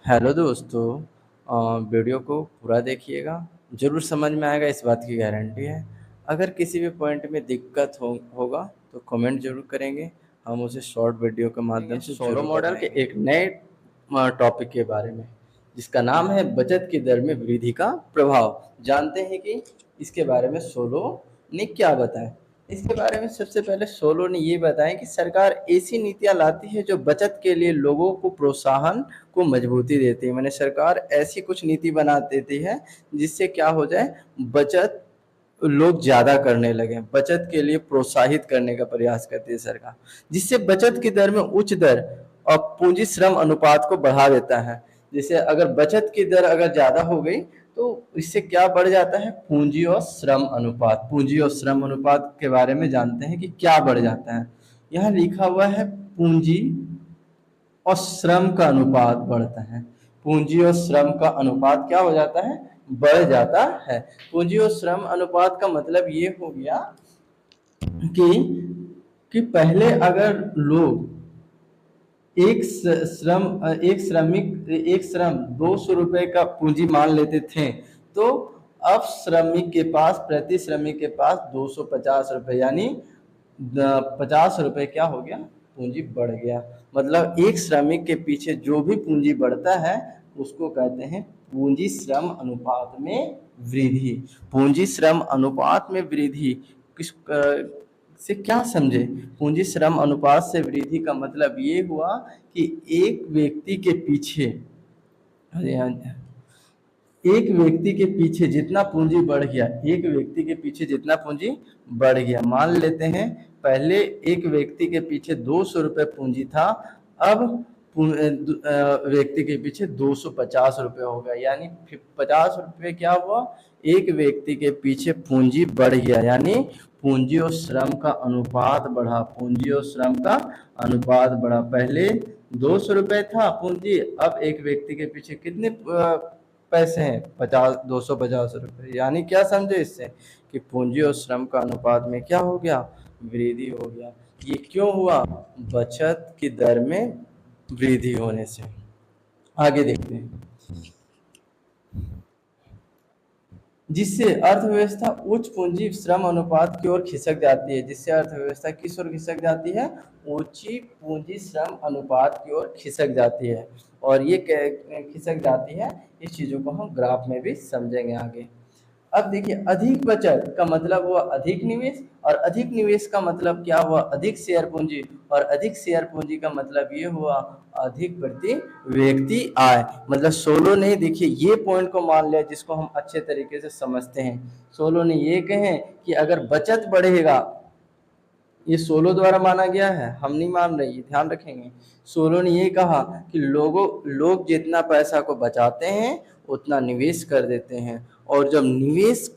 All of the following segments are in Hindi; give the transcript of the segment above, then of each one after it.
हेलो दोस्तों। वीडियो को पूरा देखिएगा, ज़रूर समझ में आएगा, इस बात की गारंटी है। अगर किसी भी पॉइंट में दिक्कत होगा तो कमेंट ज़रूर करेंगे, हम उसे शॉर्ट वीडियो के माध्यम से सोलो मॉडल के एक नए टॉपिक के बारे में, जिसका नाम है बचत की दर में वृद्धि का प्रभाव। जानते हैं कि इसके बारे में सोलो ने क्या बताया। इसके बारे में सबसे पहले सोलो ने ये बताया कि सरकार ऐसी नीतियां लाती है जो बचत के लिए लोगों को प्रोत्साहन को मजबूती देती है। मैंने सरकार ऐसी कुछ नीति बना देती है जिससे क्या हो जाए, बचत लोग ज़्यादा करने लगे, बचत के लिए प्रोत्साहित करने का प्रयास करती है सरकार, जिससे बचत की दर में उच्च दर और पूंजी श्रम अनुपात को बढ़ा देता है। जैसे अगर बचत की दर अगर ज़्यादा हो गई तो इससे क्या बढ़ जाता है, पूंजी और श्रम अनुपात। पूंजी और श्रम अनुपात के बारे में जानते हैं कि क्या बढ़ जाता है। यहाँ लिखा हुआ है पूंजी और श्रम का अनुपात बढ़ता है। पूंजी और श्रम का अनुपात क्या हो जाता है, बढ़ जाता है। पूंजी और श्रम अनुपात का मतलब ये हो गया कि पहले अगर लोग एक श्रम 200 रुपए का पूंजी मान लेते थे, तो अब श्रमिक के पास, प्रति श्रमिक के पास 250 रुपए, यानी 50 रुपए क्या हो गया, पूंजी बढ़ गया। मतलब एक श्रमिक के पीछे जो भी पूंजी बढ़ता है उसको कहते हैं पूंजी श्रम अनुपात में वृद्धि। पूंजी श्रम अनुपात में वृद्धि किस से क्या समझे। पूंजी श्रम अनुपात से वृद्धि का मतलब ये हुआ कि एक व्यक्ति के पीछे, एक व्यक्ति के पीछे जितना पूंजी बढ़ गया, एक व्यक्ति के पीछे जितना पूंजी बढ़ गया, मान लेते हैं पहले एक व्यक्ति के पीछे 200 रुपए पूंजी था, अब व्यक्ति के पीछे 250 रुपए हो गया, यानी 50 रुपए क्या हुआ, एक व्यक्ति के पीछे पूंजी बढ़ गया, यानी पूंजी और श्रम का अनुपात बढ़ा। पूंजी और श्रम का अनुपात बढ़ा। पहले 200 रुपए था पूंजी, अब एक व्यक्ति के पीछे कितने पैसे हैं, 250 रुपए। यानी क्या समझे इससे कि पूंजी और श्रम का अनुपात में क्या हो गया, वृद्धि हो गया। ये क्यों हुआ, बचत की दर में वृद्धि होने से। आगे देखते हैं, जिससे अर्थव्यवस्था उच्च पूंजी श्रम अनुपात की ओर खिसक जाती है। जिससे अर्थव्यवस्था किस ओर खिसक जाती है, ऊंची पूंजी श्रम अनुपात की ओर खिसक जाती है। और ये खिसक जाती है, इस चीजों को हम ग्राफ में भी समझेंगे आगे। अब देखिए, अधिक बचत का मतलब हुआ अधिक निवेश, और अधिक निवेश का मतलब क्या हुआ, अधिक शेयर पूंजी, और अधिक शेयर पूंजी का मतलब ये हुआ अधिक प्रति व्यक्ति आय। मतलब सोलो ने, देखिए ये पॉइंट को मान लिया जिसको हम अच्छे तरीके से समझते हैं। सोलो ने ये कहे कि अगर बचत बढ़ेगा, ये सोलो द्वारा माना गया है, हम नहीं मान रहे, ये ध्यान रखेंगे। सोलो ने ये कहा कि लोग जितना पैसा को बचाते हैं उतना निवेश कर देते हैं, और जब निवेश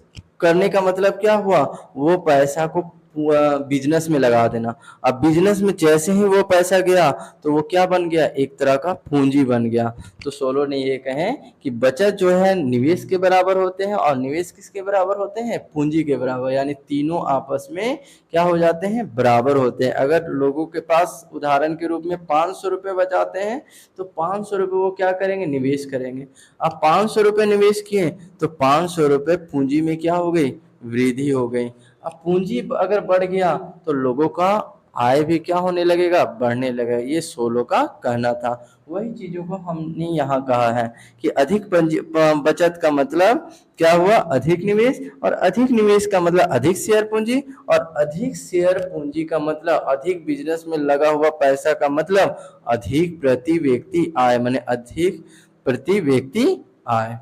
करने का मतलब क्या हुआ, वो पैसा को बिजनेस में लगा देना। अब बिजनेस में जैसे ही वो पैसा गया तो वो क्या बन गया, एक तरह का पूंजी बन गया। तो सोलो ने ये कहे कि बचत जो है निवेश के बराबर होते हैं, और निवेश किसके बराबर होते हैं, पूंजी के बराबर। यानी तीनों आपस में क्या हो जाते हैं, बराबर होते हैं। अगर लोगों के पास उदाहरण के रूप में 500 रुपये बचाते हैं तो 500 रुपये वो क्या करेंगे, निवेश करेंगे। अब 500 रुपये निवेश किए तो 500 रुपये पूंजी में क्या हो गई, वृद्धि हो गई। अब पूंजी अगर बढ़ गया तो लोगों का आय भी क्या होने लगेगा, बढ़ने लगेगा। ये सोलो का कहना था। वही चीजों को हमने यहाँ कहा है कि अधिक बचत का मतलब क्या हुआ, अधिक निवेश, और अधिक निवेश का मतलब अधिक शेयर पूंजी, और अधिक शेयर पूंजी का मतलब अधिक बिजनेस में लगा हुआ पैसा का मतलब अधिक प्रति व्यक्ति आय, माने अधिक प्रति व्यक्ति आय।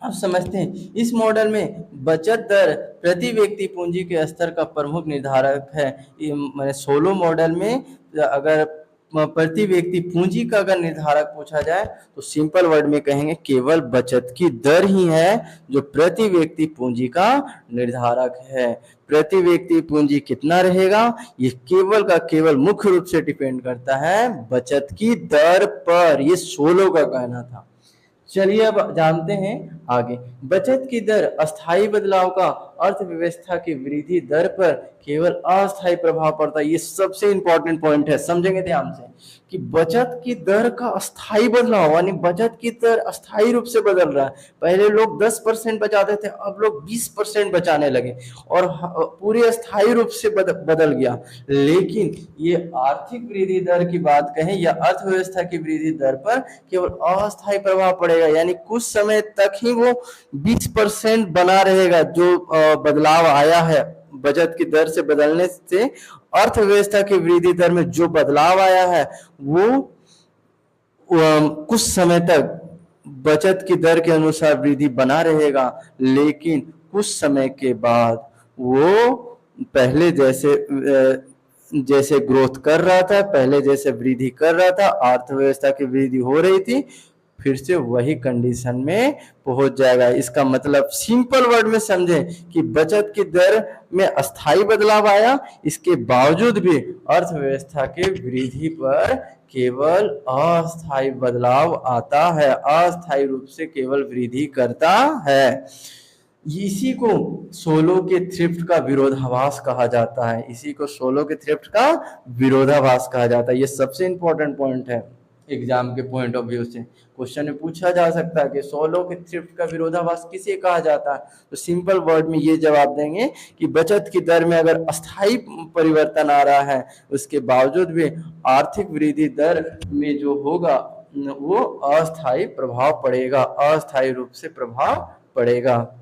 आप समझते हैं, इस मॉडल में बचत दर प्रति व्यक्ति पूंजी के स्तर का प्रमुख निर्धारक है। मैंने सोलो मॉडल में अगर प्रति व्यक्ति पूंजी का अगर निर्धारक पूछा जाए तो सिंपल वर्ड में कहेंगे केवल बचत की दर ही है जो प्रति व्यक्ति पूंजी का निर्धारक है। प्रति व्यक्ति पूंजी कितना रहेगा, ये केवल का केवल मुख्य रूप से डिपेंड करता है बचत की दर पर। ये सोलो का कहना था। चलिए अब जानते हैं आगे बचत की दर अस्थायी बदलाव का अर्थव्यवस्था की वृद्धि दर पर केवल अस्थायी प्रभाव पड़ता है। ये सबसे इंपॉर्टेंट पॉइंट है, समझेंगे ध्यान से कि बचत की दर का अस्थायी बदलाव, यानी बचत की दर अस्थायी रूप से बदल रहा है। पहले लोग 10% बचाते थे, अब लोग 20% बचाने लगे और पूरी अस्थायी रूप से बदल गया। लेकिन ये आर्थिक वृद्धि दर की बात कहें या अर्थव्यवस्था की वृद्धि दर पर केवल अस्थायी प्रभाव पड़ेगा, यानी कुछ समय तक ही वो 20% बना रहेगा। जो बदलाव आया है बचत की दर से बदलने से अर्थव्यवस्था की वृद्धि दर में जो बदलाव आया है वो कुछ समय तक बचत की दर के अनुसार वृद्धि बना रहेगा, लेकिन कुछ समय के बाद वो पहले जैसे ग्रोथ कर रहा था, पहले जैसे वृद्धि कर रहा था, अर्थव्यवस्था की वृद्धि हो रही थी, फिर से वही कंडीशन में पहुंच जाएगा। इसका मतलब सिंपल वर्ड में समझें कि बचत की दर में अस्थायी बदलाव आया, इसके बावजूद भी अर्थव्यवस्था के वृद्धि पर केवल अस्थायी बदलाव आता है, अस्थायी रूप से केवल वृद्धि करता है। इसी को सोलो के थ्रिफ्ट का विरोधाभास कहा जाता है। इसी को सोलो के थ्रिफ्ट का विरोधाभास कहा जाता है। ये सबसे इंपॉर्टेंट पॉइंट है एग्जाम के पॉइंट ऑफ व्यू से। क्वेश्चन में पूछा जा सकता है कि सोलो के थ्रिफ्ट का विरोधाभास किसे कहा जाता है, तो सिंपल वर्ड में ये जवाब देंगे कि बचत की दर में अगर अस्थायी परिवर्तन आ रहा है, उसके बावजूद भी आर्थिक वृद्धि दर में जो होगा वो अस्थायी प्रभाव पड़ेगा, अस्थायी रूप से प्रभाव पड़ेगा।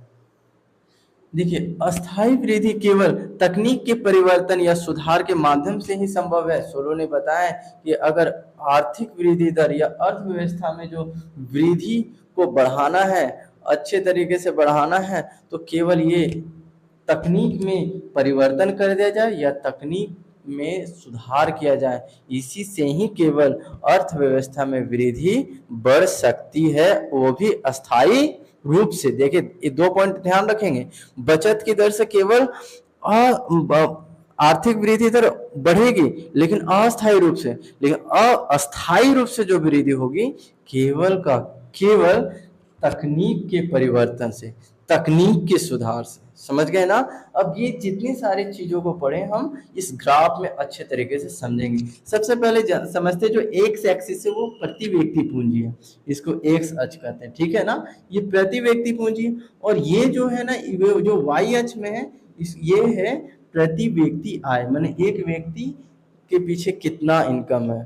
देखिए, अस्थायी वृद्धि केवल तकनीक के परिवर्तन या सुधार के माध्यम से ही संभव है। सोलो ने बताया कि अगर आर्थिक वृद्धि दर या अर्थव्यवस्था में जो वृद्धि को बढ़ाना है, अच्छे तरीके से बढ़ाना है, तो केवल ये तकनीक में परिवर्तन कर दिया जाए या तकनीक में सुधार किया जाए, इसी से ही केवल अर्थव्यवस्था में वृद्धि बढ़ सकती है, वो भी अस्थायी रूप से। देखिए, ये 2 पॉइंट ध्यान रखेंगे। बचत की दर से केवल आर्थिक वृद्धि दर बढ़ेगी लेकिन अस्थायी रूप से, लेकिन अस्थायी रूप से जो वृद्धि होगी केवल तकनीक के परिवर्तन से, तकनीक के सुधार से। समझ गए ना? अब ये जितनी सारी चीजों को पढ़े हम इस ग्राफ में अच्छे तरीके से समझेंगे। सबसे पहले समझते जो एक्स एक्सिस है वो प्रति व्यक्ति पूंजी है, इसको एक्स अक्ष कहते हैं, ठीक है ना? ये प्रति व्यक्ति पूंजी, और ये जो है ना जो वाई अक्ष में है ये है प्रति व्यक्ति आय, माने एक व्यक्ति के पीछे कितना इनकम है,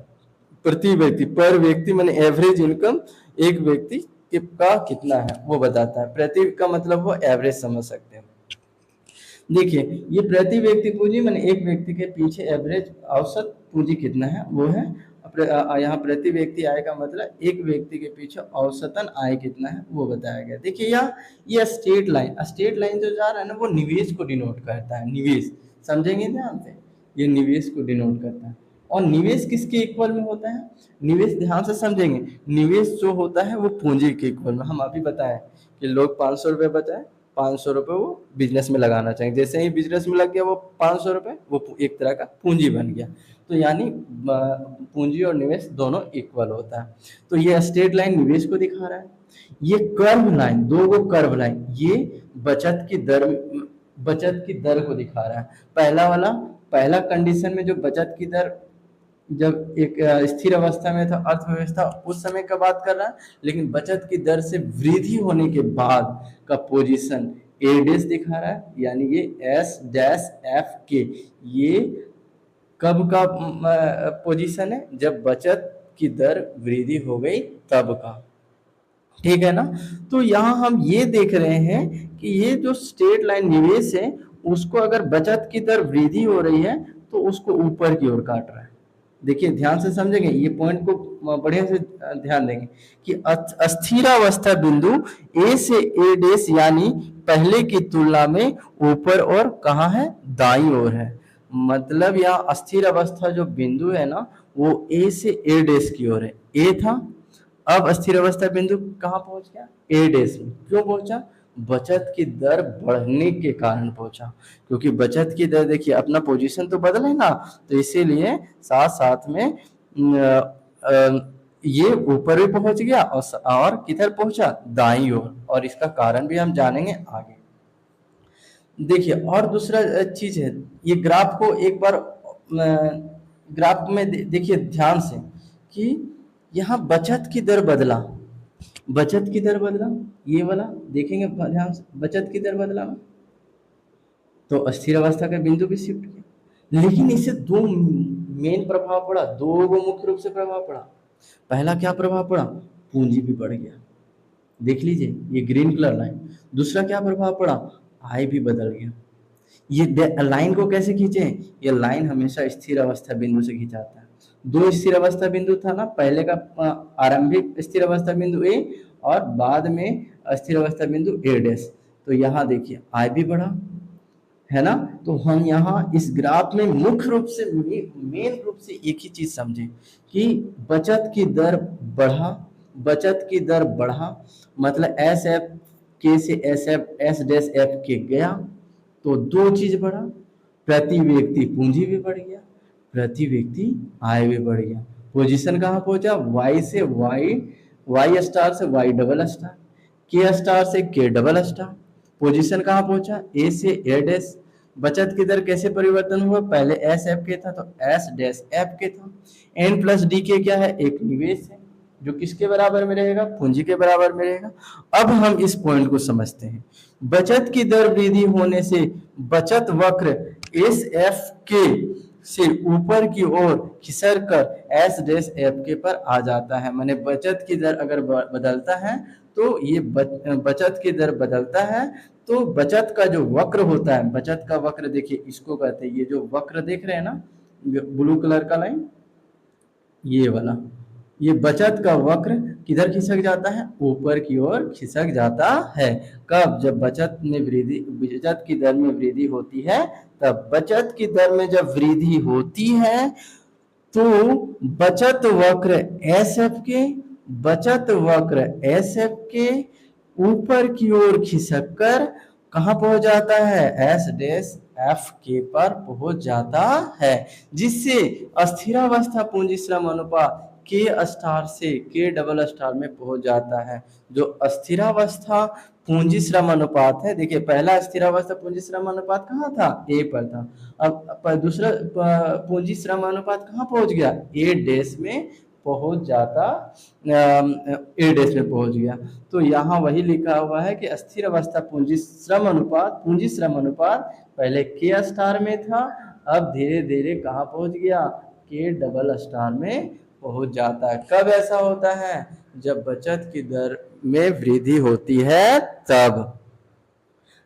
प्रति व्यक्ति, पर व्यक्ति माने एवरेज इनकम एक व्यक्ति का कितना है वो बताता है। प्रति का मतलब वो एवरेज समझ सकते हैं। देखिए, ये प्रति व्यक्ति पूंजी माने एक व्यक्ति के पीछे एवरेज औसत पूंजी कितना है वो है। यहाँ प्रति व्यक्ति आय का मतलब एक व्यक्ति के पीछे औसतन आय कितना है वो बताया गया। देखिए यहाँ ये स्ट्रेट लाइन जो जा रहा है ना वो निवेश को डिनोट करता है। निवेश समझेंगे ध्यान से, ये निवेश को डिनोट करता है। और निवेश किसके इक्वल में होता है? निवेश ध्यान से समझेंगे, निवेश जो होता है वो पूंजी के इक्वल में। हम अभी बताएं कि लोग 500 रुपये बचाए, 500 रुपये वो बिजनेस में लगाना चाहिए। जैसे ही बिजनेस में लग गया वो 500 रुपये, वो एक तरह का पूंजी बन गया। तो यानी पूंजी और निवेश दोनों इक्वल होता है। तो ये स्ट्रेट लाइन निवेश को दिखा रहा है, ये कर्व लाइन, दो गो कर्व लाइन, ये बचत की दर को दिखा रहा है। पहला कंडीशन में जो बचत की दर जब एक स्थिर अवस्था में था अर्थव्यवस्था, उस समय का बात कर रहा है, लेकिन बचत की दर से वृद्धि होने के बाद का पोजीशन ए डैश दिखा रहा है, यानी ये एस डैश एफ के, ये कब का पोजीशन है? जब बचत की दर वृद्धि हो गई तब का, ठीक है ना? तो यहाँ हम ये देख रहे हैं कि ये जो स्ट्रेट लाइन निवेश है उसको अगर बचत की दर वृद्धि हो रही है तो उसको ऊपर की ओर काट रहा है। देखिए ध्यान से समझेंगे, ये पॉइंट को बढ़िया से ध्यान देंगे कि अस्थिरावस्था बिंदु ए से ए डैश यानी पहले की तुलना में ऊपर और कहाँ है? दाईं ओर है। मतलब यहाँ अस्थिर अवस्था जो बिंदु है ना वो ए से ए डैश की ओर है। ए था, अब अस्थिर अवस्था बिंदु कहाँ पहुंच गया? ए डैश में। क्यों पहुंचा? बचत की दर बढ़ने के कारण पहुंचा, क्योंकि बचत की दर देखिए अपना पोजीशन तो बदल है ना, तो इसीलिए साथ साथ में ये ऊपर भी पहुंच गया और किधर पहुंचा, दाईं ओर, और इसका कारण भी हम जानेंगे आगे। देखिए और दूसरा चीज है, ये ग्राफ को एक बार ग्राफ में देखिए ध्यान से कि यहाँ बचत की दर बदला, बचत की दर बदला, ये वाला देखेंगे ध्यान से, बचत की दर बदला तो अस्थिर अवस्था का बिंदु भी शिफ्ट किया, लेकिन इससे दो मेन प्रभाव पड़ा, दो मुख्य रूप से प्रभाव पड़ा। पहला क्या प्रभाव पड़ा, पूंजी भी बढ़ गया, देख लीजिए ये ग्रीन कलर लाइन। दूसरा क्या प्रभाव पड़ा, आय भी बदल गया। ये लाइन को कैसे खींचे, ये लाइन हमेशा स्थिर अवस्था बिंदु से खींचाता है। दो स्थिर अवस्था बिंदु था ना, पहले का आरंभिक स्थिर अवस्था बिंदु ए और बाद में अस्थिर अवस्था बिंदु ए डैश। तो यहाँ देखिए आय भी बढ़ा है ना। तो हम यहाँ इस ग्राफ में मुख्य रूप से मेन रूप से एक ही चीज समझे कि बचत की दर बढ़ा, बचत की दर बढ़ा मतलब एस एफ के से S F S dash F के गया तो दो चीज बढ़ा, प्रति व्यक्ति पूंजी भी बढ़ गया, प्रति व्यक्ति आय भी बढ़ गया। पोजीशन कहाँ पहुंचा, वाई से वाई स्टार से वाई डबल स्टार, के स्टार से के डबल स्टार। पोजीशन कहाँ पहुंचा, ए से ए डैश। बचत की दर कैसे परिवर्तन हुआ, पहले एस एफ के था तो एस डैश एफ के था। एन प्लस डी के क्या है, एक निवेश है जो किसके बराबर में रहेगा, पूंजी के बराबर में रहेगा। अब हम इस पॉइंट को समझते हैं, बचत की दर वृद्धि होने से बचत वक्र एस एफ के से ऊपर की ओर खिसक कर एस डैश एफ के पर आ जाता है। माने बचत की दर अगर बदलता है तो ये बचत की दर बदलता है तो बचत का जो वक्र होता है, बचत का वक्र देखिए इसको कहते हैं, ये जो वक्र देख रहे हैं ना ब्लू कलर का लाइन, ये वाला, ये बचत का वक्र किधर खिसक जाता है, ऊपर की ओर खिसक जाता है। कब, जब बचत में वृद्धि, बचत की दर में वृद्धि होती है तब। बचत की दर में जब वृद्धि होती है तो बचत वक्र एस एफ के, बचत वक्र एस एफ के ऊपर की ओर खिसक कर कहां पहुंच जाता है, एस डैश एफ के पर पहुंच जाता है, जिससे अस्थिरावस्था पूंजी श्रम अनुपात के स्टार से के डबल स्टार में पहुंच जाता है। जो अस्थिरावस्था पूंजी श्रम अनुपात है, देखिए पहला अस्थिरावस्था पूंजी श्रम अनुपात कहाँ था, ए पर था। अब दूसरा पूंजी श्रम अनुपात कहाँ पहुंच गया, ए डैश में पहुंच जाता, ए डैश में पहुंच गया। तो यहाँ वही लिखा हुआ है कि अस्थिर अवस्था पूंजी श्रम अनुपात पहले के स्टार में था, अब धीरे धीरे कहाँ पहुंच गया, के डबल स्टार में पहुंच जाता है। कब ऐसा होता है, जब बचत की दर में वृद्धि होती है तब।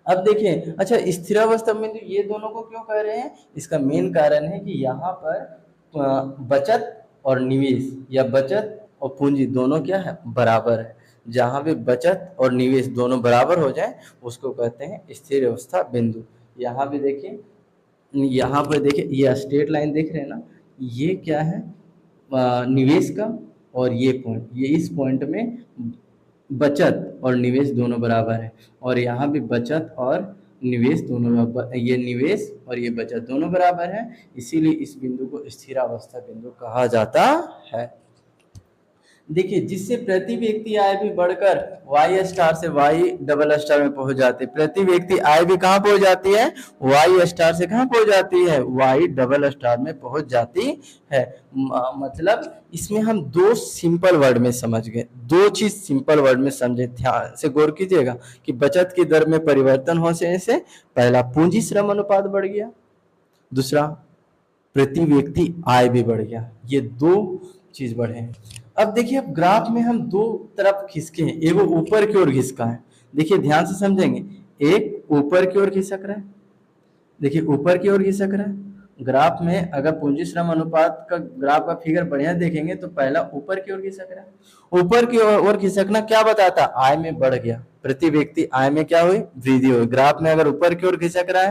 अब देखिए, अच्छा स्थिरावस्था में ये दोनों को क्यों कह रहे हैं, इसका मेन कारण है कि यहाँ पर बचत और निवेश या बचत और पूंजी दोनों क्या है, बराबर है। जहाँ भी बचत और निवेश दोनों बराबर हो जाए उसको कहते हैं स्थिर अवस्था बिंदु। यहाँ भी देखिए, यहाँ पर देखिए ये स्ट्रेट लाइन देख रहे हैं ना, ये क्या है, निवेश का, और ये पॉइंट, ये इस पॉइंट में बचत और निवेश दोनों बराबर है, और यहाँ भी बचत और निवेश दोनों, ये निवेश और ये बचत दोनों बराबर है, इसीलिए इस बिंदु को स्थिरावस्था बिंदु कहा जाता है। देखिए जिससे प्रति व्यक्ति आय भी बढ़कर वाई स्टार से वाई डबल स्टार में पहुंच जाती है। प्रति व्यक्ति आय भी कहाँ पहुंच जाती है, वाई स्टार से कहाँ पहुंच जाती है, वाई डबल स्टार में पहुंच जाती है। मतलब इसमें हम दो सिंपल वर्ड में समझ गए, दो चीज सिंपल वर्ड में समझे, ध्यान से गौर कीजिएगा कि बचत की दर में परिवर्तन होने से पहला पूंजी श्रम अनुपात बढ़ गया, दूसरा प्रति व्यक्ति आय भी बढ़ गया, ये दो चीज बढ़े। अब देखिए, अब ग्राफ में हम दो तरफ खिसके हैं, एक ऊपर की ओर खिसका है, देखिए ध्यान से समझेंगे, एक ऊपर की ओर खिसक रहा है, देखिए ऊपर की ओर खिसक रहा है। ग्राफ में अगर पूंजी श्रम अनुपात का ग्राफ का फिगर बढ़िया देखेंगे तो पहला ऊपर की ओर खिसक रहा है। ऊपर की ओर खिसकना क्या बताता, आय में बढ़ गया, प्रति व्यक्ति आय में क्या हुई, वृद्धि हुई। ग्राफ में अगर ऊपर की ओर खिसक रहा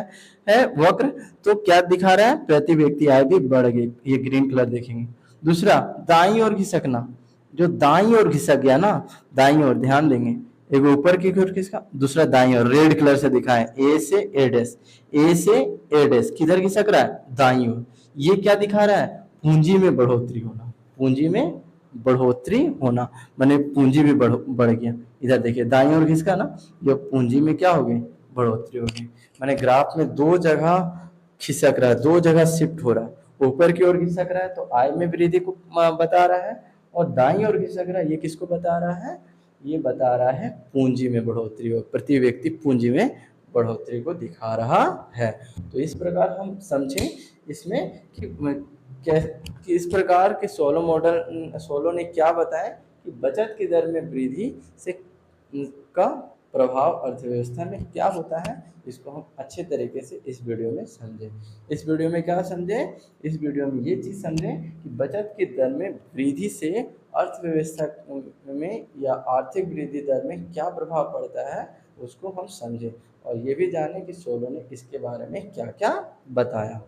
है वक्र तो क्या दिखा रहा है, प्रति व्यक्ति आय भी बढ़ गई, ये ग्रीन कलर देखेंगे। दूसरा दाईं ओर खिसकना, जो दाईं ओर खिसक गया ना, दाईं ओर ध्यान देंगे, एक ऊपर की ओर खिसका, दूसरा दाईं ओर, रेड कलर से दिखाएं, ए से ए डैश, ए से ए डैश किधर खिसक रहा है, दाईं ओर। ये क्या दिखा रहा है, पूंजी में बढ़ोतरी होना, पूंजी में बढ़ोतरी होना, माने पूंजी भी बढ़ गया। इधर देखिए दाईं ओर किसका ना, जो पूंजी में क्या हो गई, बढ़ोतरी हो गई। माने ग्राफ में दो जगह खिसक रहा है, दो जगह शिफ्ट हो रहा है। ऊपर की ओर खिसक रहा है तो आय में वृद्धि को बता रहा है, और दाईं ओर खिसक रहा है, ये किसको बता रहा है, ये बता रहा है पूंजी में बढ़ोतरी हो, प्रति व्यक्ति पूंजी में बढ़ोतरी को दिखा रहा है। तो इस प्रकार हम समझें इसमें कि इस प्रकार के सोलो ने क्या बताया कि बचत की दर में वृद्धि से का प्रभाव अर्थव्यवस्था में क्या होता है, इसको हम अच्छे तरीके से इस वीडियो में समझें। इस वीडियो में क्या समझें, इस वीडियो में ये चीज़ समझें कि बचत की दर में वृद्धि से अर्थव्यवस्था में या आर्थिक वृद्धि दर में क्या प्रभाव पड़ता है, उसको हम समझें, और ये भी जानें कि सोलो ने इसके बारे में क्या क्या बताया।